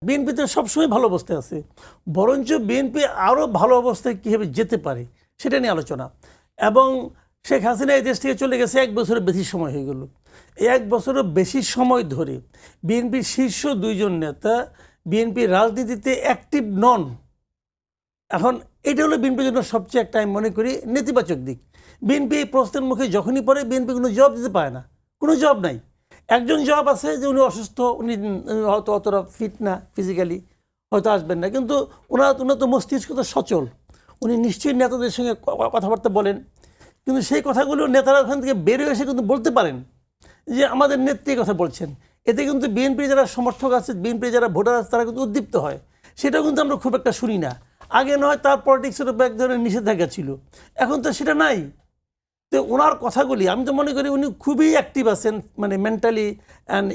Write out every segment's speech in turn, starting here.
BNP তো সবসময় ভালো অবস্থায় আছে, বরঞ্চ বিএনপি আরও ভালো অবস্থায় কীভাবে যেতে পারে সেটা নিয়ে আলোচনা। এবং শেখ হাসিনা এই দেশ থেকে চলে গেছে 1 বছরের বেশি সময় হয়ে গেল। এই 1 বছরের বেশি সময় ধরে বিএনপির শীর্ষ 2 জন নেতা বিএনপির রাজনীতিতে অ্যাক্টিভ নন। এখন এটা হলো বিএনপির জন্য সবচেয়ে একটা আমি মনে করি নেতিবাচক দিক। বিএনপি এই প্রশ্নের মুখে যখনই পড়ে বিএনপি কোনো জবাব দিতে পারে না, কোনো জবাব নাই। একজন জবাব আছে যে উনি অসুস্থ, উনি হয়তো অতটা ফিট না, ফিজিক্যালি হয়তো আসবেন না, কিন্তু ওনার তো মস্তিষ্ক তো সচল, উনি নিশ্চয়ই নেতাদের সঙ্গে কথাবার্তা বলেন। কিন্তু সেই কথাগুলো নেতারা ওখান থেকে বেরিয়ে এসে কিন্তু বলতে পারেন যে আমাদের নেত্রী কথা বলছেন। এতে কিন্তু বিএনপির যারা সমর্থক আছে, বিএনপির যারা ভোটার আছে, তারা কিন্তু উদ্দীপ্ত হয়। সেটাও কিন্তু আমরা খুব একটা শুনি না। আগে নয় তার পলিটিক্সের উপর এক ধরনের নিষেধাজ্ঞা ছিল, এখন তো সেটা নাই। তো ওনার কথাগুলি আমি তো মনে করি উনি খুবই অ্যাক্টিভ আছেন, মানে মেন্টালি অ্যান্ড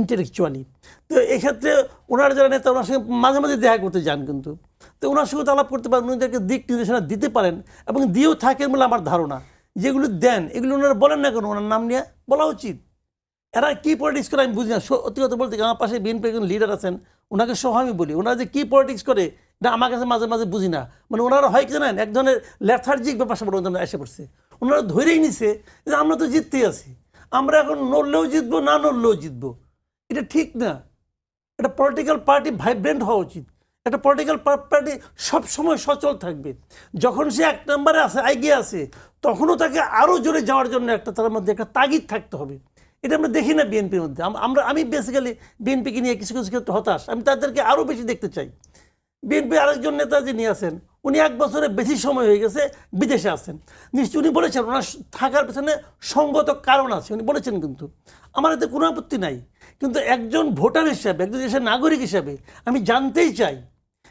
ইন্টেলেকচুয়ালি। তো এক্ষেত্রে ওনার যারা নেতা ওনার সঙ্গে মাঝে মাঝে দেখা করতে যান, কিন্তু তো ওনার সঙ্গে তো আলাপ করতে পারেন, উনিদেরকে দিক নির্দেশনা দিতে পারেন এবং দিয়েও থাকেন বলে আমার ধারণা। যেগুলো দেন এগুলো ওনারা বলেন না কেন, ওনার নাম নিয়ে বলা উচিত। এরা কী পলিটিক্স করে আমি বুঝি না। সত্যি কথা বলতে আমার পাশে বিএনপি একজন লিডার আছেন, ওনাকে সহ আমি বলি, ওনারা যে কী পলিটিক্স করে এটা আমার কাছে মাঝে মাঝে বুঝি না। মানে ওনারা হয় কি জানেন, এক ধরনের ল্যাথার্জিক ব্যাপার স্যাপার ওনারা এসে পড়ছে। ওনারা ধরেই নিছে যে আমরা তো জিততেই আছি, আমরা এখন নড়লেও জিতবো, না নড়লেও জিতবো। এটা ঠিক না। একটা পলিটিক্যাল পার্টি ভাইব্রেন্ট হওয়া উচিত। একটা পলিটিক্যাল পার্টি সবসময় সচল থাকবে। যখন সে 1 নম্বরে আছে, এগিয়ে আছে, তখনও তাকে আরও জোরে যাওয়ার জন্য একটা তার মধ্যে একটা তাগিদ থাকতে হবে। এটা আমরা দেখি না বিএনপির মধ্যে। আমি বেসিক্যালি বিএনপিকে নিয়ে কিছু কিছু ক্ষেত্রে হতাশ। আমি তাদেরকে আরও বেশি দেখতে চাই। বিএনপি আরেকজন নেতা যিনি আছেন, উনি 1 বছরের বেশি সময় হয়ে গেছে বিদেশে আছেন। নিশ্চয়ই উনি বলেছেন ওনার থাকার পেছনে সঙ্গত কারণ আছে, উনি বলেছেন, কিন্তু আমার এতে কোনো আপত্তি নাই। কিন্তু একজন ভোটার হিসাবে, একজন দেশের নাগরিক হিসাবে আমি জানতেই চাই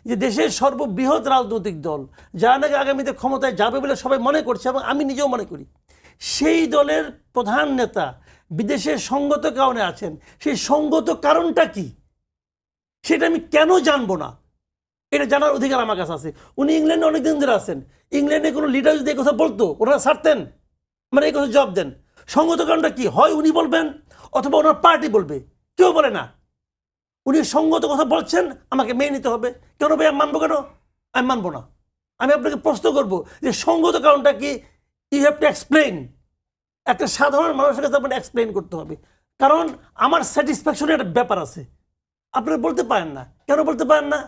যে দেশের সর্ববৃহৎ রাজনৈতিক দল যারা নাকি আগামীতে ক্ষমতায় যাবে বলে সবাই মনে করছে এবং আমি নিজেও মনে করি, সেই দলের প্রধান নেতা বিদেশে সঙ্গত কারণে আছেন। সেই সঙ্গত কারণটা কি সেটা আমি কেন জানবো না? এটা জানার অধিকার আমার কাছে আছে। উনি ইংল্যান্ডে অনেকদিন ধরে আছেন। ইংল্যান্ডে কোনো লিডার যদি এই কথা বলতো ওনারা ছাড়তেন? মানে এই কথা জবাব দেন। সঙ্গত কারণটা কি? হয় উনি বলবেন অথবা ওনার পার্টি বলবে, কেউ বলে না। উনি সঙ্গত কথা বলছেন, আমাকে মেনে নিতে হবে। কেন ভাই আমি মানবো কেন? আমি মানবো না। আমি আপনাকে প্রশ্ন করবো যে সঙ্গত কারণটা কি? You have to explain. একটা সাধারণ মানুষের কাছে আপনাকে এক্সপ্লেইন করতে হবে, কারণ আমার স্যাটিসফ্যাকশনের একটা ব্যাপার আছে। আপনারা বলতে পারেন না, কেন বলতে পারেন না?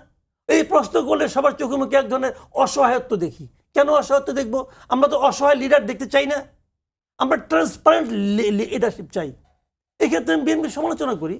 এই প্রশ্ন করলে সবার চোখে মুখে এক ধরনের অসহায়ত্ব দেখি। কেন অসহায়ত্ব দেখবো? আমরা তো অসহায় লিডার দেখতে চাই না, আমরা ট্রান্সপারেন্ট লিডারশিপ চাই। এক্ষেত্রে আমি বিএনপির সমালোচনা করি।